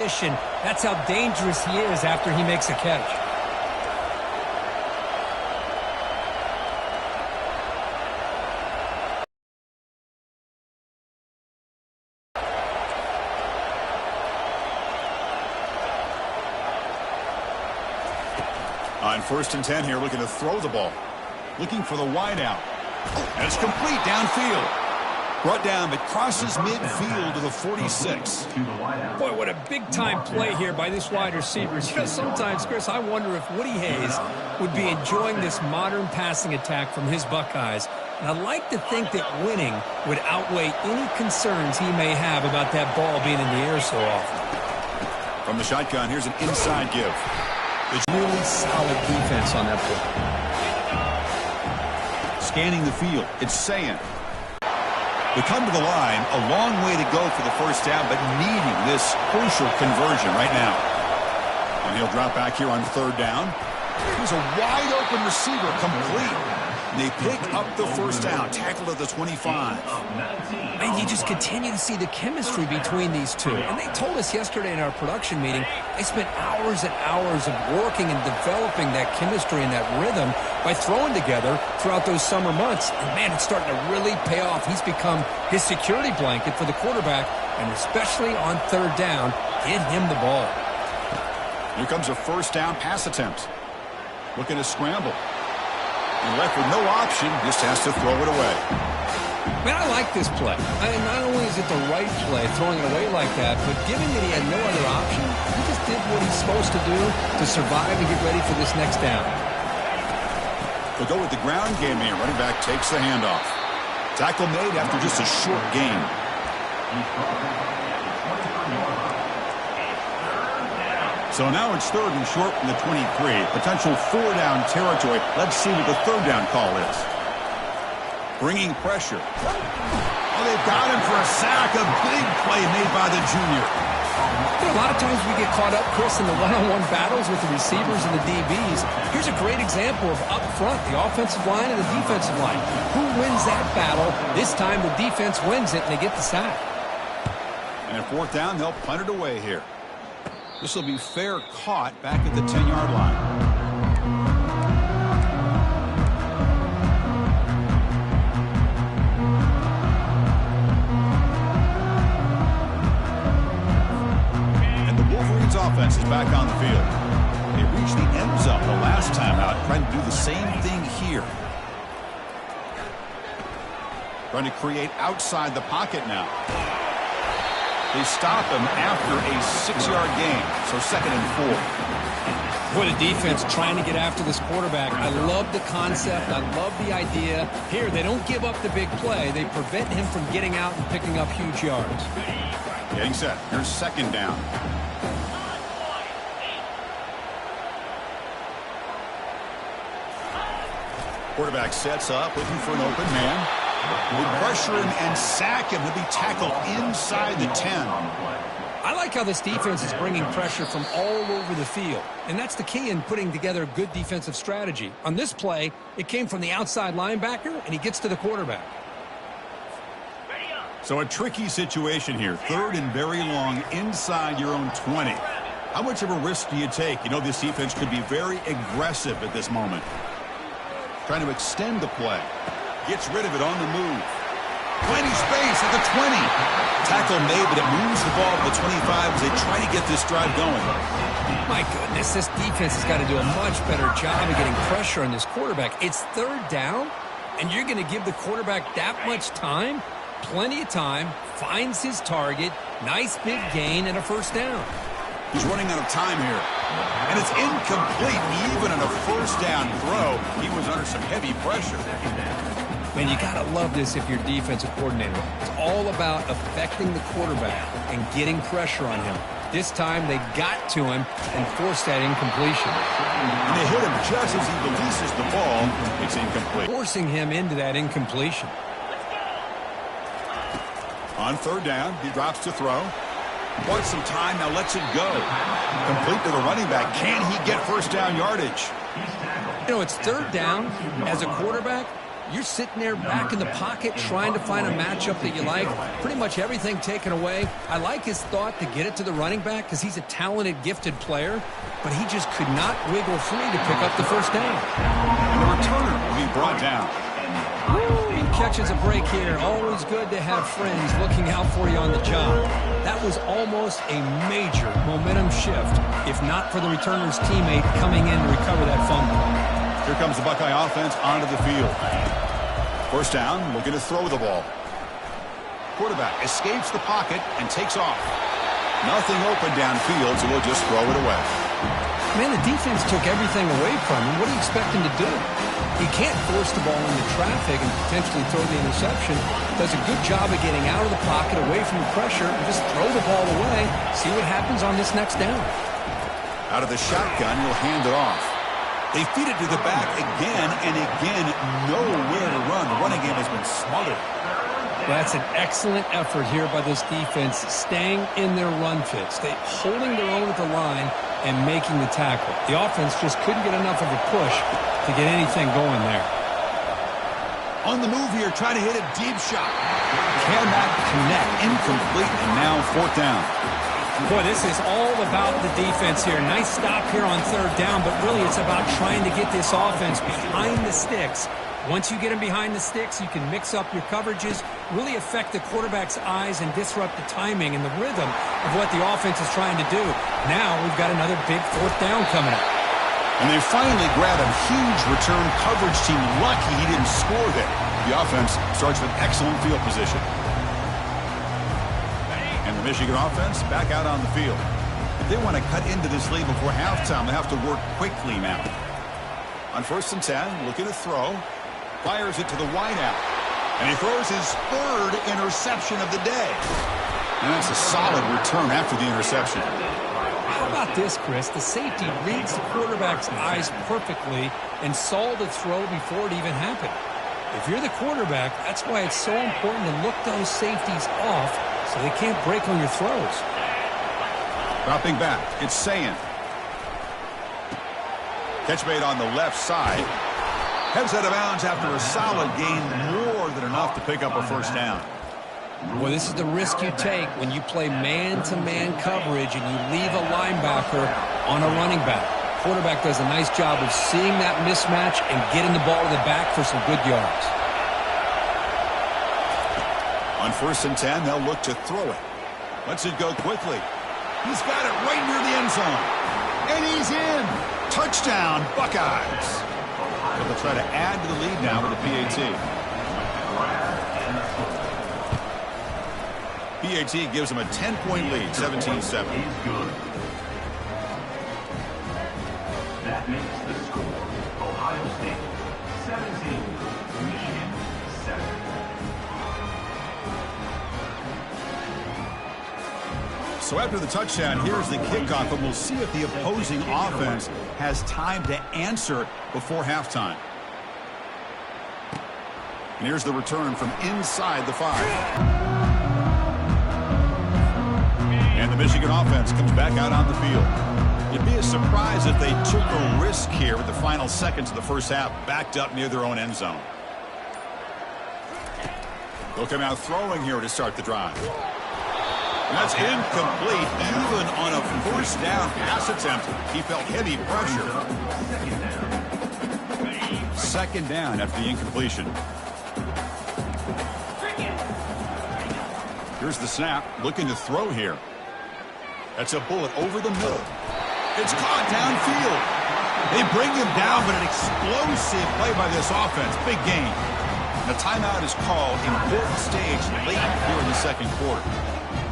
That's how dangerous he is after he makes a catch. On 1st and 10 here, looking to throw the ball. Looking for the wide out. And it's complete downfield. Brought down, but crosses midfield to the 46. Boy, what a big-time play here by this wide receiver. You know, sometimes, Chris, I wonder if Woody Hayes would be enjoying this modern passing attack from his Buckeyes. And I'd like to think that winning would outweigh any concerns he may have about that ball being in the air so often. From the shotgun, here's an inside give. It's really solid defense on that play. Scanning the field, it's Sayin. They come to the line, a long way to go for the first down, but needing this crucial conversion right now. And he'll drop back here on 3rd down. Here's a wide-open receiver, complete. They pick up the first down, tackled at the 25. And you just continue to see the chemistry between these two. And they told us yesterday in our production meeting, they spent hours and hours of working and developing that chemistry and that rhythm by throwing together throughout those summer months. And, man, it's starting to really pay off. He's become his security blanket for the quarterback, and especially on 3rd down, get him the ball. Here comes a first down pass attempt. Looking to scramble. And left with no option, just has to throw it away. Man, I like this play. Not only is it the right play, throwing it away like that, but given that he had no other option, he just did what he's supposed to do to survive and get ready for this next down. They'll go with the ground game here. Running back takes the handoff. Tackle made after just a short gain. So now it's 3rd and short from the 23. Potential 4-down territory. Let's see what the 3rd down call is. Bringing pressure. Oh, they've got him for a sack. A big play made by the junior. You know, a lot of times we get caught up, Chris, in the one-on-one battles with the receivers and the DBs. Here's a great example of up front, the offensive line and the defensive line. Who wins that battle? This time the defense wins it, and they get the sack. And 4th down, they'll punt it away here. This will be fair caught back at the 10-yard line. And the Wolverines offense is back on the field. They reached the end zone the last time out, trying to do the same thing here. Trying to create outside the pocket now. They stop him after a 6-yard gain, so 2nd and 4. Boy, the defense trying to get after this quarterback. I love the concept. I love the idea. Here, they don't give up the big play. They prevent him from getting out and picking up huge yards. Getting set. Here's 2nd down. Quarterback sets up, looking for an open man. Will pressure him and sack him. He'll be tackled inside the 10. I like how this defense is bringing pressure from all over the field. And that's the key in putting together good defensive strategy. On this play, it came from the outside linebacker, and he gets to the quarterback. So a tricky situation here. 3rd and very long inside your own 20. How much of a risk do you take? You know this defense could be very aggressive at this moment. Trying to extend the play. Gets rid of it on the move. Plenty space at the 20. Tackle made, but it moves the ball to the 25 as they try to get this drive going. My goodness, this defense has got to do a much better job of getting pressure on this quarterback. It's 3rd down, and you're going to give the quarterback that much time? Plenty of time. Finds his target. Nice big gain and a first down. He's running out of time here. And it's incomplete. Even on a first down throw, he was under some heavy pressure. Man, you got to love this if you're defensive coordinator. It's all about affecting the quarterback and getting pressure on him. This time they got to him and forced that incompletion. And they hit him just as he releases the ball. It's incomplete. Forcing him into that incompletion. On 3rd down, he drops to throw. Wants some time, now lets it go. Complete to the running back. Can he get first down yardage? You know, it's 3rd down. As a quarterback, You're sitting there back in the pocket trying to find a matchup that you like. Pretty much everything taken away. I like his thought to get it to the running back because he's a talented, gifted player, but he just could not wiggle free to pick up the first down. And the returner will be brought down. Woo! Catches a break here. Always good to have friends looking out for you on the job. That was almost a major momentum shift, if not for the returner's teammate coming in to recover that fumble. Here comes the Buckeye offense onto the field. First down, looking to throw the ball. Quarterback escapes the pocket and takes off. Nothing open downfield, so we'll just throw it away. Man, the defense took everything away from him. What do you expect him to do? He can't force the ball into traffic and potentially throw the interception. Does a good job of getting out of the pocket, away from the pressure, and just throw the ball away. See what happens on this next down. Out of the shotgun, he'll hand it off. They feed it to the back again and again. Nowhere to run. The running game has been smothered. That's an excellent effort here by this defense, staying in their run fits. They holding their own at the line and making the tackle. The offense just couldn't get enough of a push to get anything going there. On the move here, trying to hit a deep shot. Cannot connect. Incomplete, and now fourth down. Boy, this is all about the defense here. Nice stop here on third down, but really it's about trying to get this offense behind the sticks. Once you get them behind the sticks, you can mix up your coverages, really affect the quarterback's eyes and disrupt the timing and the rhythm of what the offense is trying to do. Now we've got another big fourth down coming up. And they finally grab a huge return coverage team. Lucky he didn't score there. The offense starts with excellent field position. And the Michigan offense back out on the field. If they want to cut into this lead before halftime, they have to work quickly now. On 1st and 10, looking to throw. Fires it to the wideout. And he throws his third interception of the day. And that's a solid return after the interception. How about this, Chris? The safety reads the quarterback's eyes perfectly and saw the throw before it even happened. If you're the quarterback, that's why it's so important to look those safeties off so they can't break on your throws. Dropping back, it's Sayin. Catch made on the left side. Heads out of bounds after a solid gain, more than enough to pick up a first down. Well, this is the risk you take when you play man-to-man coverage and you leave a linebacker on a running back. Quarterback does a nice job of seeing that mismatch and getting the ball to the back for some good yards. On 1st and 10, they'll look to throw it. Lets it go quickly. He's got it right near the end zone. And he's in. Touchdown, Buckeyes. So they'll try to add to the lead now with a PAT. PAT gives them a 10-point lead, 17-7. That makes the score Ohio State 17, Michigan 7. So after the touchdown, here's the kickoff, and we'll see if the opposing offense has time to answer before halftime. And here's the return from inside the 5. And the Michigan offense comes back out on the field. It'd be a surprise if they took a risk here with the final seconds of the first half, backed up near their own end zone. They'll come out throwing here to start the drive. And that's incomplete. Even on a first down pass attempt, he felt heavy pressure. Second down after the incompletion. Here's the snap, looking to throw here. That's a bullet over the middle. It's caught downfield. They bring him down, but an explosive play by this offense. Big gain. The timeout is called. Important stage late here in the second quarter.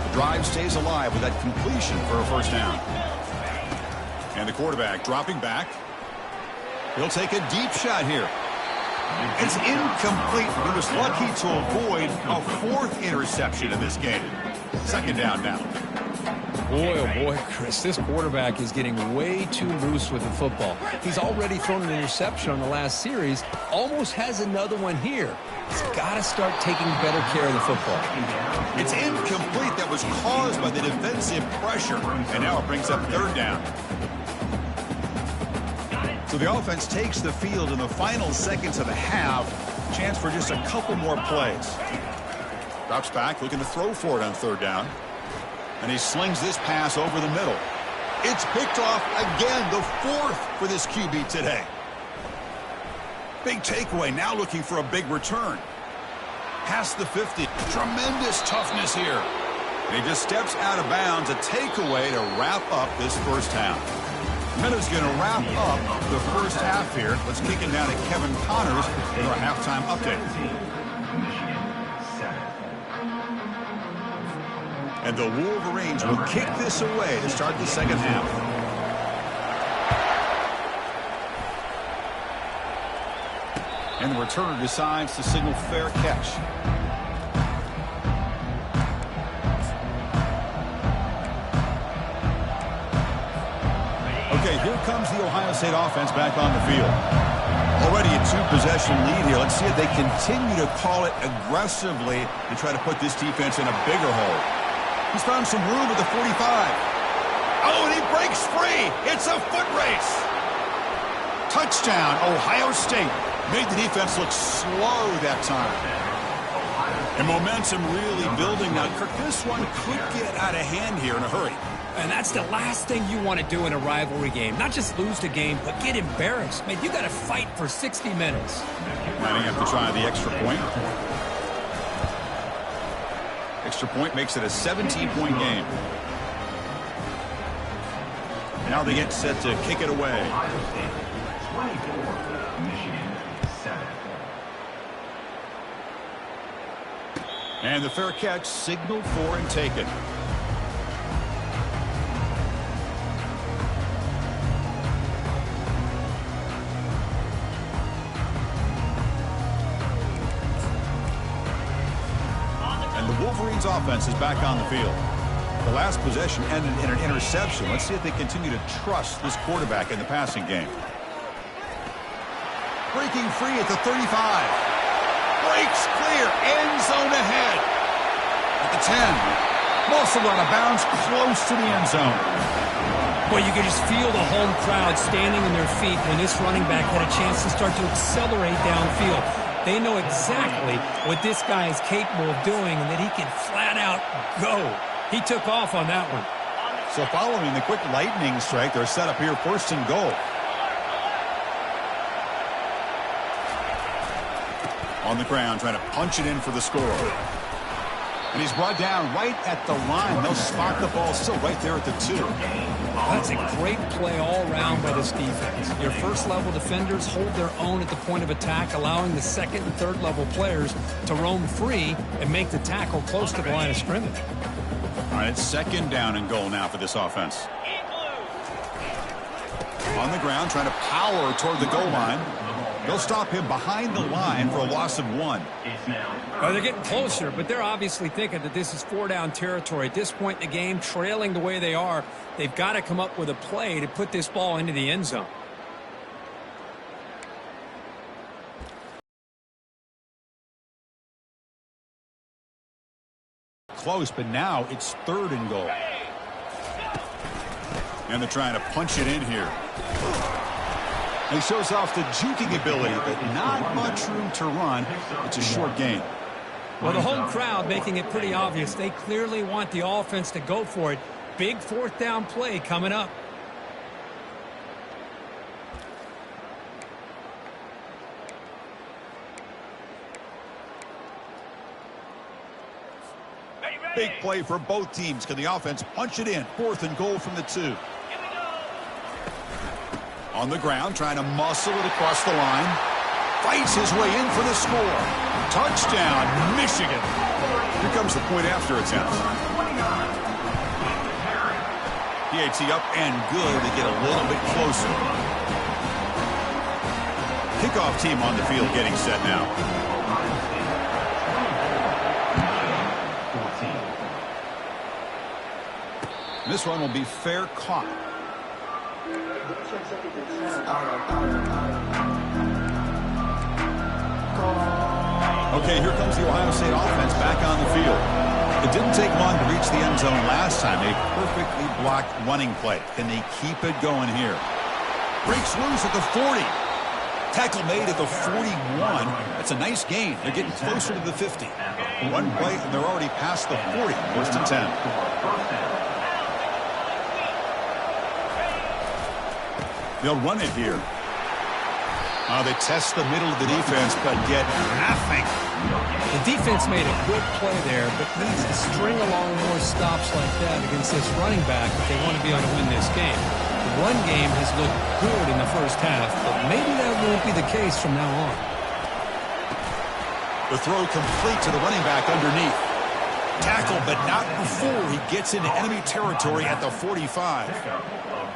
The drive stays alive with that completion for a first down. And the quarterback dropping back. He'll take a deep shot here. It's incomplete. He was lucky to avoid a fourth interception in this game. Second down now. Boy, oh boy, Chris, this quarterback is getting way too loose with the football. He's already thrown an interception on the last series, almost has another one here. He's got to start taking better care of the football. It's incomplete. That was caused by the defensive pressure, and now it brings up third down. So the offense takes the field in the final seconds of the half. Chance for just a couple more plays. Drops back, looking to throw for it on third down. And he slings this pass over the middle. It's picked off again, the fourth for this QB today. Big takeaway, now looking for a big return. Past the 50. Tremendous toughness here. And he just steps out of bounds, a takeaway to wrap up this first half. Minutes going to wrap up the first half here. Let's kick it down to Kevin Connors for our halftime update. And the Wolverines will kick this away to start the second half. And the returner decides to signal fair catch. Okay, here comes the Ohio State offense back on the field. Already a two-possession lead here. Let's see if they continue to call it aggressively and try to put this defense in a bigger hole. He's found some room at the 45. Oh, and he breaks free. It's a foot race. Touchdown, Ohio State. Made the defense look slow that time. And momentum really building now. Kirk, this one could get out of hand here in a hurry. And that's the last thing you want to do in a rivalry game. Not just lose the game, but get embarrassed. Man, you got to fight for 60 minutes. Lining up to try the extra point. Extra point makes it a 17-point game. Now they get set to kick it away. Ohio State 24, Michigan 7. And the fair catch signaled for and taken. Wolverines offense is back on the field. The last possession ended in an interception. Let's see if they continue to trust this quarterback in the passing game. Breaking free at the 35. Breaks clear. End zone ahead. At the 10. Muscled out of bounds close to the end zone. Boy, you could just feel the home crowd standing on their feet when this running back had a chance to start to accelerate downfield. They know exactly what this guy is capable of doing and that he can flat out go. He took off on that one. So following the quick lightning strike, they're set up here first and goal. On the ground, trying to punch it in for the score. And he's brought down right at the line. They'll spot the ball still right there at the 2. That's a great play all around by this defense. Your first-level defenders hold their own at the point of attack, allowing the second and third-level players to roam free and make the tackle close to the line of scrimmage. All right, it's second down and goal now for this offense. On the ground, trying to power toward the goal line. They'll stop him behind the line for a loss of 1. Well, they're getting closer, but they're obviously thinking that this is 4-down territory. At this point in the game, trailing the way they are, they've got to come up with a play to put this ball into the end zone. Close, but now it's third and goal. And they're trying to punch it in here. He shows off the juking ability, but not much room to run. It's a short gain. Well, the home crowd making it pretty obvious. They clearly want the offense to go for it. Big fourth down play coming up. Big play for both teams. Can the offense punch it in? Fourth and goal from the 2. On the ground, trying to muscle it across the line. Fights his way in for the score. Touchdown, Michigan. Here comes the point after attempt. PAT up and good to get a little bit closer. Kickoff team on the field getting set now. This one will be fair caught. Okay, here comes the Ohio State offense back on the field. It didn't take long to reach the end zone last time. A perfectly blocked running play. Can they keep it going here? Breaks loose at the 40. Tackle made at the 41. That's a nice gain. They're getting closer to the 50. One play, and they're already past the 40. First and 10. They'll run it here. They test the middle of the defense, but get nothing. The defense made a good play there, but needs to string along more stops like that against this running back if they want to be able to win this game. The run game has looked good in the first half, but maybe that won't be the case from now on. The throw complete to the running back underneath. Tackle, but not before he gets into enemy territory at the 45.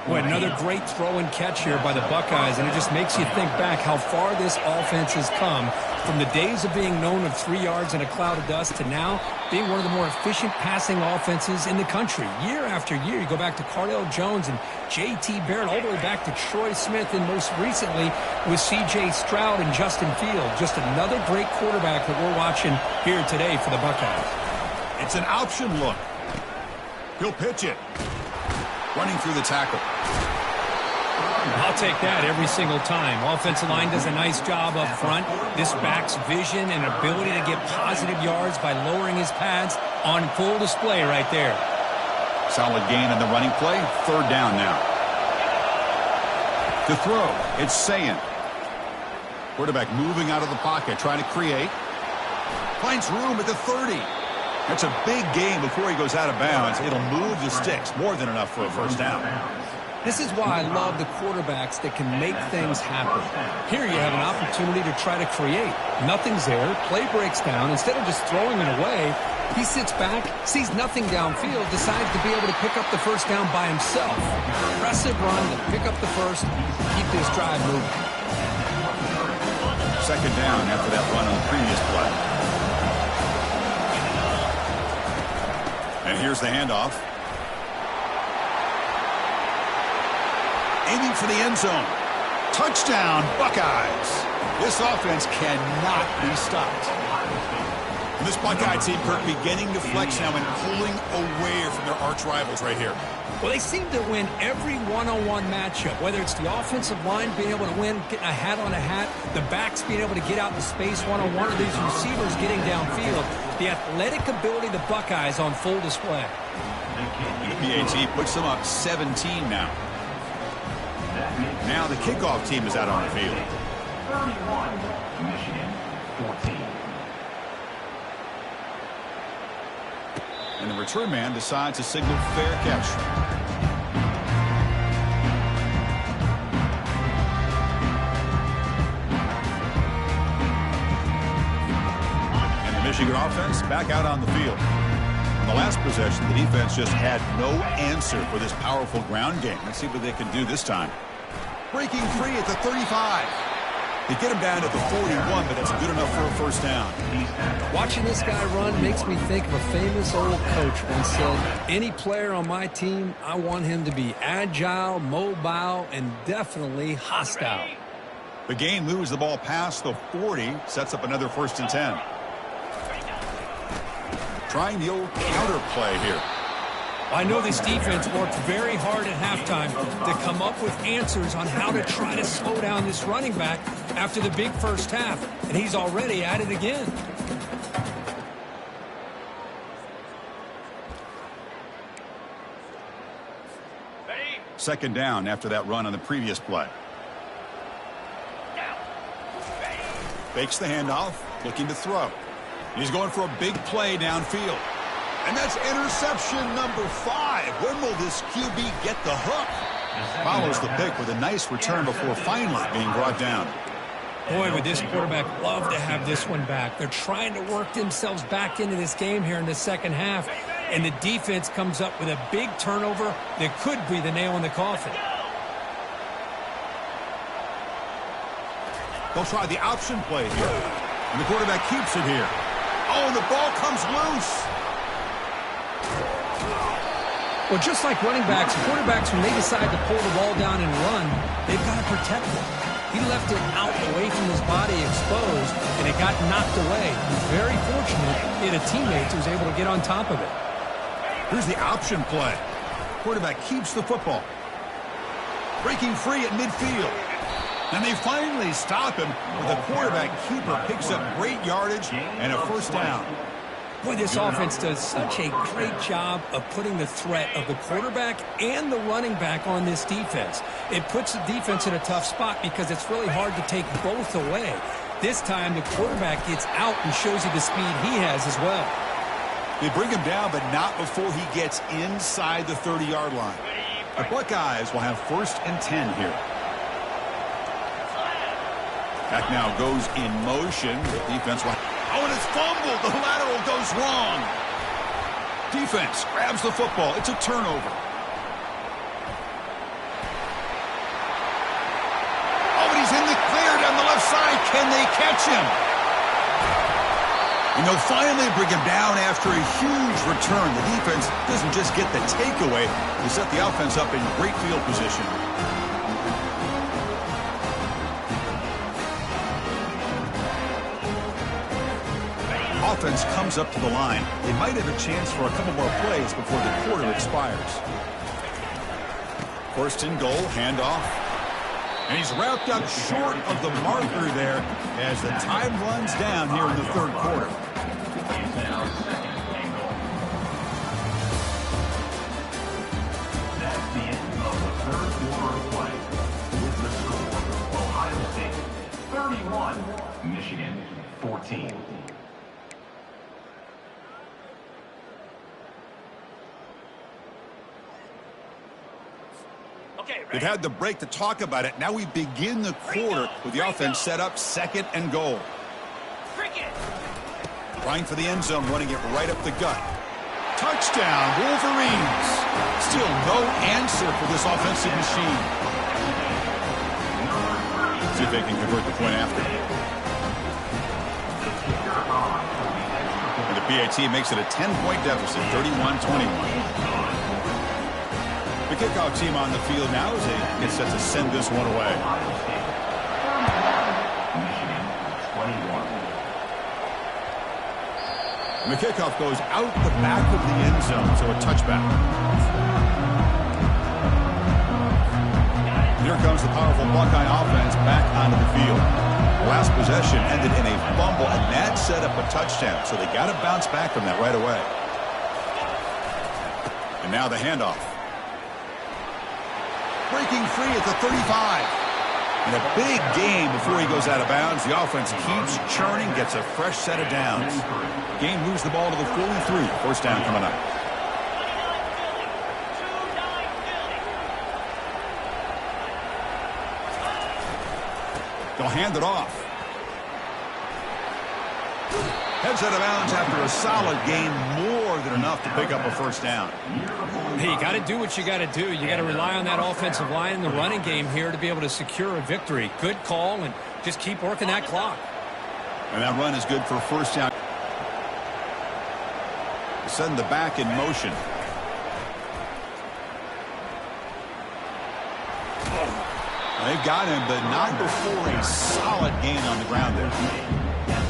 Boy, another great throw and catch here by the Buckeyes, and it just makes you think back how far this offense has come from the days of being known of 3 yards in a cloud of dust to now being one of the more efficient passing offenses in the country. Year after year, you go back to Cardale Jones and J.T. Barrett, all the way back to Troy Smith, and most recently with C.J. Stroud and Justin Fields. Just another great quarterback that we're watching here today for the Buckeyes. It's an option look. He'll pitch it. Running through the tackle. I'll take that every single time. Offensive line does a nice job up front. This back's vision and ability to get positive yards by lowering his pads on full display right there. Solid gain on the running play. Third down now. To throw, it's Sayin. Quarterback moving out of the pocket, trying to create. Finds room at the 30. That's a big gain before he goes out of bounds. It'll move the sticks. More than enough for a first down. This is why I love the quarterbacks that can make things happen. Here you have an opportunity to try to create. Nothing's there. Play breaks down. Instead of just throwing it away, he sits back, sees nothing downfield, decides to be able to pick up the first down by himself. Impressive run to pick up the first, keep this drive moving. Second down after that run on the previous play. And here's the handoff. Aiming for the end zone. Touchdown, Buckeyes. This offense cannot be stopped. And this Buckeye team, Kirk, beginning to flex now and pulling away from their arch rivals right here. Well, they seem to win every one-on-one matchup, whether it's the offensive line being able to win, getting a hat on a hat, the backs being able to get out in space one-on-one, or these receivers getting downfield. The athletic ability of the Buckeyes on full display. The PAT puts them up 17 now. Now the kickoff team is out on the field. 31, Michigan, 14. And the return man decides to signal fair catch. And the Michigan offense back out on the field. In the last possession, the defense just had no answer for this powerful ground game. Let's see what they can do this time. Breaking free at the 35. They get him down at the 41, but it's good enough for a first down. Watching this guy run makes me think of a famous old coach once said, any player on my team, I want him to be agile, mobile, and definitely hostile. The gain moves the ball past the 40, sets up another first and 10. Trying the old counter play here. I know this defense worked very hard at halftime to come up with answers on how to try to slow down this running back after the big first half, and he's already at it again. Second down after that run on the previous play. Fakes the handoff, looking to throw. He's going for a big play downfield. And that's interception number 5. When will this QB get the hook? Follows the pick with a nice return before finally being brought down. Boy, would this quarterback love to have this one back. They're trying to work themselves back into this game here in the second half, and the defense comes up with a big turnover that could be the nail in the coffin. They'll try the option play here, and the quarterback keeps it here. Oh, and the ball comes loose. Well, just like running backs, quarterbacks, when they decide to pull the ball down and run, they've got to protect it. He left it out away from his body exposed, and it got knocked away. He's very fortunate he had a teammate who was able to get on top of it. Here's the option play. Quarterback keeps the football. Breaking free at midfield. And they finally stop him, but the quarterback keeper picks up great yardage and a first down. Boy, this offense does such a great job of putting the threat of the quarterback and the running back on this defense. It puts the defense in a tough spot because it's really hard to take both away. This time, the quarterback gets out and shows you the speed he has as well. They bring him down, but not before he gets inside the 30-yard line. The Buckeyes will have 1st and 10 here. Back now goes in motion. The defense will... Oh, and it's fumbled. The lateral goes wrong. Defense grabs the football. It's a turnover. Oh, and he's in the clear down the left side. Can they catch him? And they'll finally bring him down after a huge return. The defense doesn't just get the takeaway. They set the offense up in great field position. Offense comes up to the line. They might have a chance for a couple more plays before the quarter expires. 1st and goal, handoff. And he's wrapped up short of the marker there as the time runs down here in the 3rd quarter. That's the end of the 3rd quarter of play. With the score, Ohio State 31, Michigan 14. They've had the break to talk about it. Now we begin the quarter with the offense set up 2nd and goal. Trying for the end zone, running it right up the gut. Touchdown, Wolverines. Still no answer for this offensive machine. See if they can convert the point after. And the PAT makes it a 10-point deficit, 31-21. The kickoff team on the field now as they get set to send this one away. And the kickoff goes out the back of the end zone, so a touchback. Here comes the powerful Buckeye offense back onto the field. The last possession ended in a fumble, and that set up a touchdown, so they got to bounce back from that right away. And now the handoff. Breaking free at the 35. And a big gain before he goes out of bounds. The offense keeps churning, gets a fresh set of downs. Game moves the ball to the 43. First down coming up. They'll hand it off. Heads out of bounds after a solid gain, more than enough to pick up a first down. Hey, you got to do what you got to do. You got to rely on that offensive line in the running game here to be able to secure a victory. Good call, and just keep working that clock. And that run is good for first down. Send the back in motion. They've got him, but not before a solid gain on the ground there.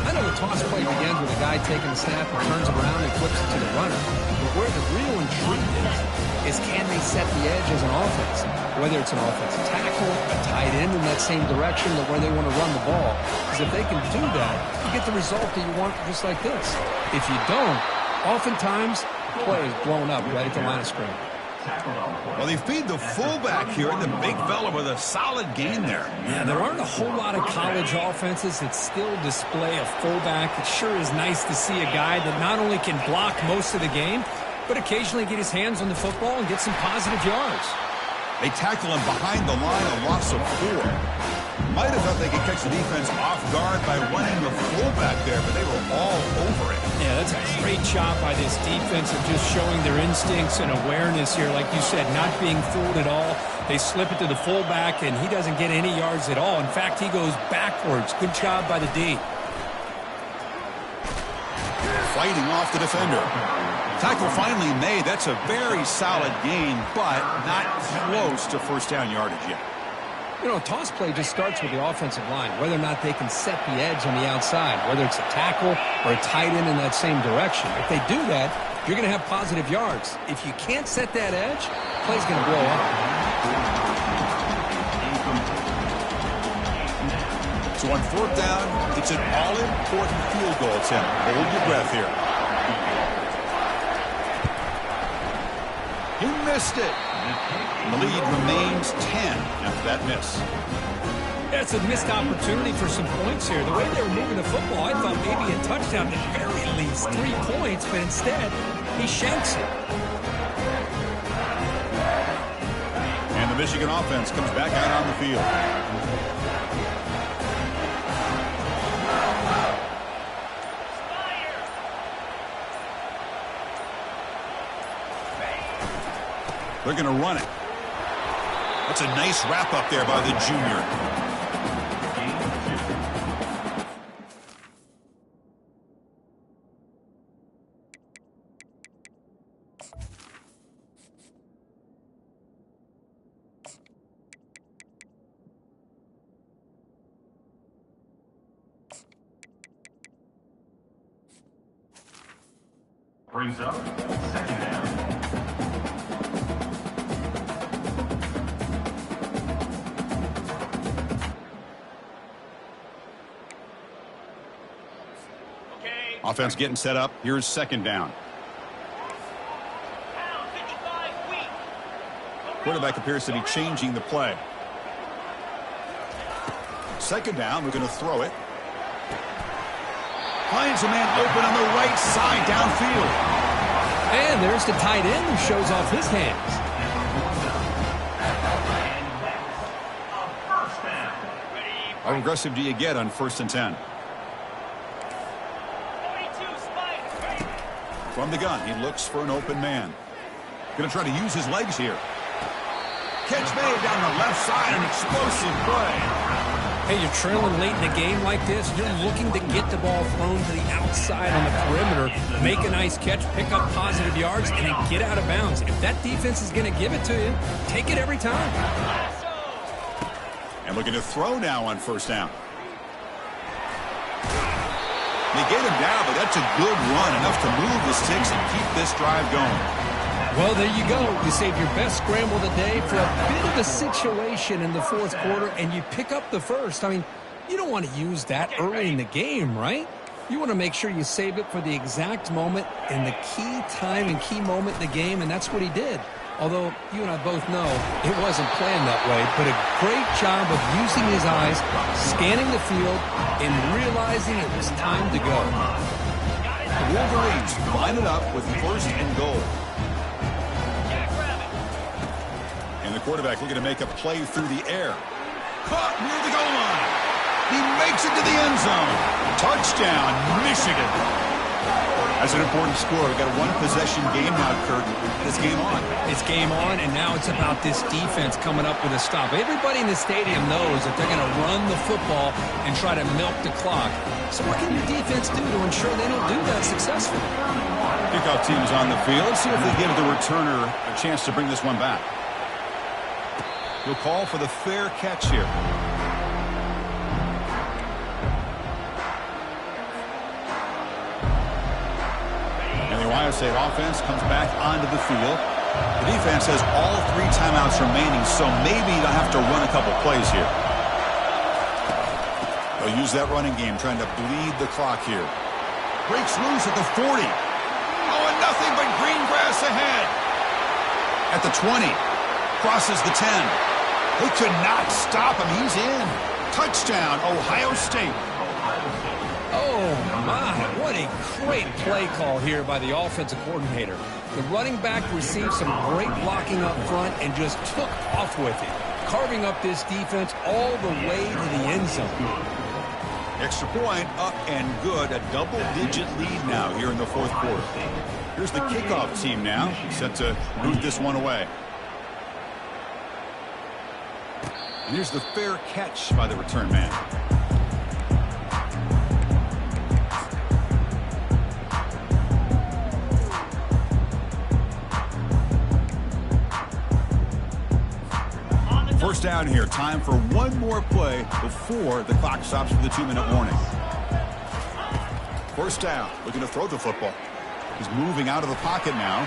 I know the toss play begins with a guy taking the snap and turns around and flips it to the runner. But where the real intrigue is can they set the edge as an offense? Whether it's an offensive tackle, a tight end in that same direction, or where they want to run the ball. Because if they can do that, you get the result that you want just like this. If you don't, oftentimes, play is blown up right at the line of scrimmage. Well, they feed the fullback here, and the big fella with a solid gain there. Yeah, there aren't a whole lot of college offenses that still display a fullback. It sure is nice to see a guy that not only can block most of the game, but occasionally get his hands on the football and get some positive yards. They tackle him behind the line, a loss of 4. Might have thought they could catch the defense off guard by running the fullback there, but they were all over it. Yeah, that's a great job by this defense of just showing their instincts and awareness here. Like you said, not being fooled at all. They slip it to the fullback, and he doesn't get any yards at all. In fact, he goes backwards. Good job by the D. Fighting off the defender. Tackle finally made. That's a very solid gain, but not close to first down yardage yet. You know, a toss play just starts with the offensive line, whether or not they can set the edge on the outside, whether it's a tackle or a tight end in that same direction. If they do that, you're going to have positive yards. If you can't set that edge, play's going to blow up. So on fourth down, it's an all-important field goal attempt. Hold your breath here. He missed it. And the lead remains 10 after that miss. That's a missed opportunity for some points here. The way they were moving the football, I thought maybe a touchdown, at very least 3 points, but instead, he shanks it. And the Michigan offense comes back out on the field. They're going to run it. That's a nice wrap up there by the junior. Brings up second down. Offense getting set up. Here's second down. Quarterback appears to be changing the play. Second down, we're going to throw it. Finds a man open on the right side downfield. And there's the tight end who shows off his hands. How aggressive do you get on 1st and 10? From the gun, he looks for an open man. Going to try to use his legs here. Catch made down the left side, an explosive play. Hey, you're trailing late in a game like this. You're looking to get the ball thrown to the outside on the perimeter, make a nice catch, pick up positive yards, and then get out of bounds. If that defense is going to give it to you, take it every time. And looking to throw now on 1st down. They get him down, but that's a good run, enough to move the sticks and keep this drive going. Well, there you go. You saved your best scramble of the day for a bit of a situation in the 4th quarter, and you pick up the first. I mean, you don't want to use that early in the game, right? You want to make sure you save it for the exact moment and the key time and key moment in the game, and that's what he did. Although you and I both know it wasn't planned that way, but a great job of using his eyes, scanning the field, and realizing it was time to go. The Wolverines line it up with 1st and goal. And the quarterback looking to make a play through the air. Caught near the goal line. He makes it to the end zone. Touchdown, Michigan. That's an important score. We've got a 1-possession game now, Kurt. It's game on. It's game on, and now it's about this defense coming up with a stop. Everybody in the stadium knows that they're going to run the football and try to milk the clock. So what can your defense do to ensure they don't do that successfully? Kickoff team's on the field. Let's see if they give the returner a chance to bring this one back. He'll call for the fair catch here. Ohio State offense comes back onto the field. The defense has all 3 timeouts remaining, so maybe they'll have to run a couple plays here. They'll use that running game, trying to bleed the clock here. Breaks loose at the 40. Oh, and nothing but green grass ahead. At the 20. Crosses the 10. They could not stop him. He's in. Touchdown, Ohio State. Oh, my. What a great play call here by the offensive coordinator. The running back received some great blocking up front and just took off with it, carving up this defense all the way to the end zone. Extra point up and good. A double-digit lead now here in the 4th quarter. Here's the kickoff team now, set to root this one away. And here's the fair catch by the return man. First down here. Time for one more play before the clock stops for the 2-minute warning. First down. Looking to throw the football. He's moving out of the pocket now.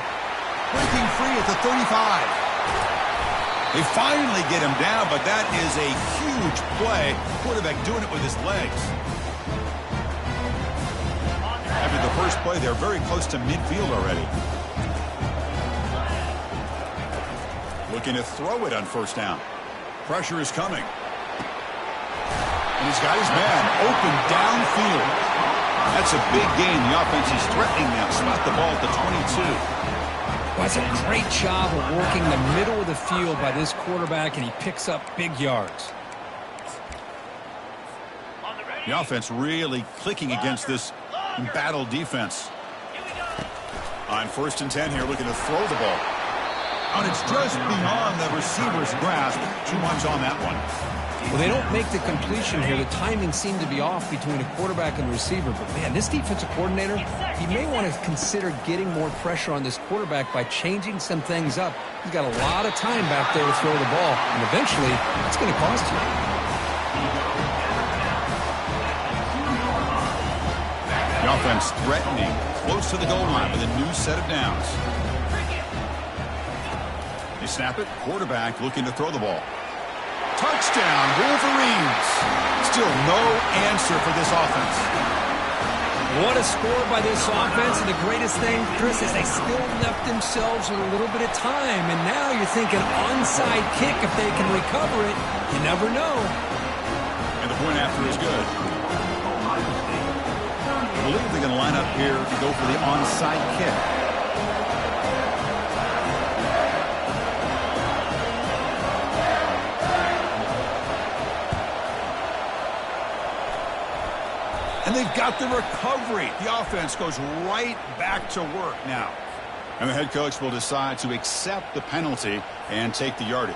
Breaking free at the 35. They finally get him down, but that is a huge play. Quarterback doing it with his legs. After the first play, they're very close to midfield already. Looking to throw it on first down. Pressure is coming. And he's got his man open downfield. That's a big gain. The offense is threatening now. Spot the ball at the 22. Well, that's a great job of working the middle of the field by this quarterback, and he picks up big yards. The offense really clicking against this embattled defense. On 1st and 10 here, looking to throw the ball. And it's just beyond the receiver's grasp. Too much on that one. Well, they don't make the completion here. The timing seemed to be off between a quarterback and receiver. But, man, this defensive coordinator, he may want to consider getting more pressure on this quarterback by changing some things up. He's got a lot of time back there to throw the ball, and eventually it's going to cost you. The offense threatening, close to the goal line with a new set of downs. They snap it. Quarterback looking to throw the ball. Touchdown, Wolverines. Still no answer for this offense. What a score by this offense, and the greatest thing, Chris, is they still left themselves with a little bit of time, and now you're thinking onside kick if they can recover it. You never know. And the point after is good. I believe they're going to line up here to go for the onside kick. And they've got the recovery. The offense goes right back to work now. And the head coach will decide to accept the penalty and take the yardage.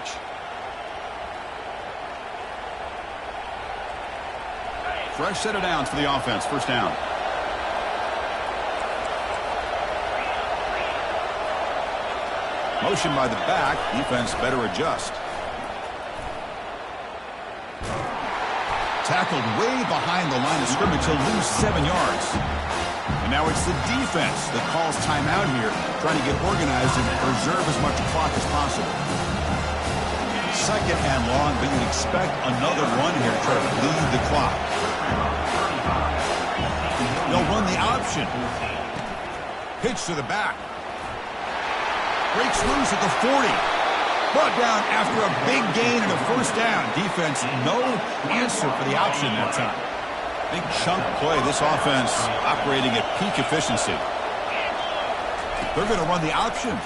Fresh set of downs for the offense. First down. Motion by the back. Defense better adjust. Tackled way behind the line of scrimmage. He'll lose 7 yards. And now it's the defense that calls timeout here, trying to get organized and preserve as much clock as possible. 2nd and long, but you'd expect another run here to try to lead the clock. They'll run the option. Pitch to the back. Breaks loose at the 40. Brought down after a big gain and a first down. Defense, no answer for the option that time. Big chunk play. This offense operating at peak efficiency. They're going to run the option.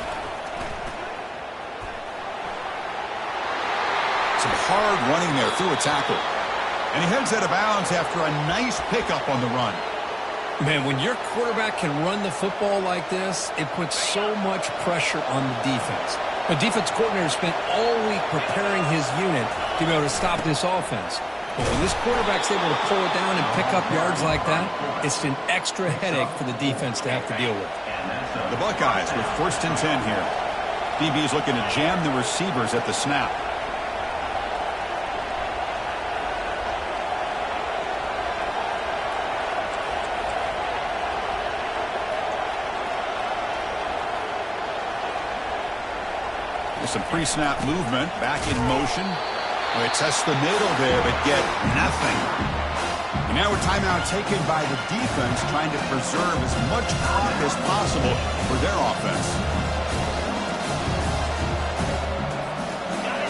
Some hard running there through a tackle. And he heads out of bounds after a nice pickup on the run. Man, when your quarterback can run the football like this, it puts so much pressure on the defense. The defense coordinator spent all week preparing his unit to be able to stop this offense. But when this quarterback's able to pull it down and pick up yards like that, it's an extra headache for the defense to have to deal with. The Buckeyes with 1st and 10 here. DB's looking to jam the receivers at the snap. Some pre-snap movement, back in motion. They test the middle there, but get nothing. And now a timeout taken by the defense, trying to preserve as much clock as possible for their offense.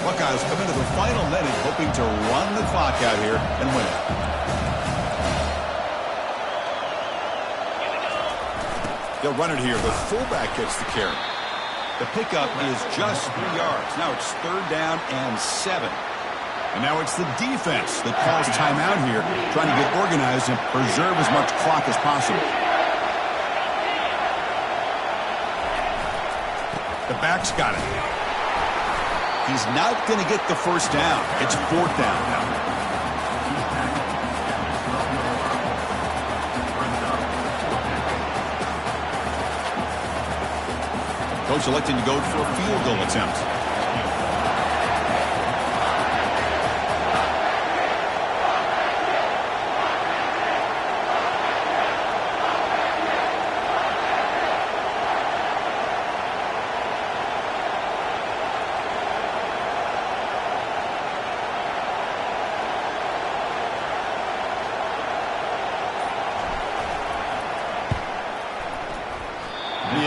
Buckeyes come into the final minute, hoping to run the clock out here and win it. They'll run it here. The fullback gets the carry. The pickup is just 3 yards. Now it's 3rd down and 7. And now it's the defense that calls timeout here, trying to get organized and preserve as much clock as possible. The back's got it. He's not going to get the first down. It's 4th down now. Coach electing to go for a field goal attempt.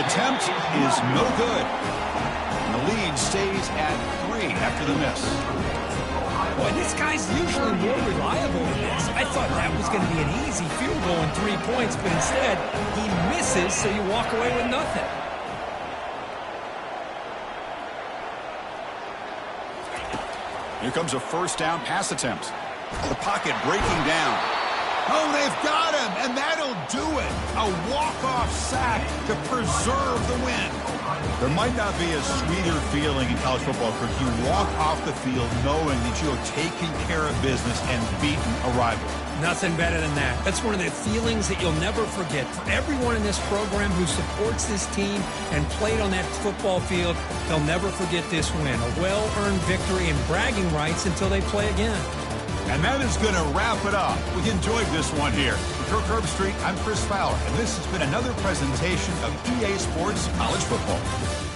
attempt is no good. And the lead stays at 3 after the miss. Boy, this guy's usually more reliable than this. I thought that was going to be an easy field goal and 3 points, but instead, he misses, so you walk away with nothing. Here comes a first down pass attempt. The pocket breaking down. Oh, they've got him, and that'll do it. A walk-off sack to preserve the win. There might not be a sweeter feeling in college football if you walk off the field knowing that you have taken care of business and beaten a rival. Nothing better than that. That's one of the feelings that you'll never forget. For everyone in this program who supports this team and played on that football field, they'll never forget this win. A well-earned victory and bragging rights until they play again. And that is going to wrap it up. We enjoyed this one here. For Kirk Herbstreit, I'm Chris Fowler, and this has been another presentation of EA Sports College Football.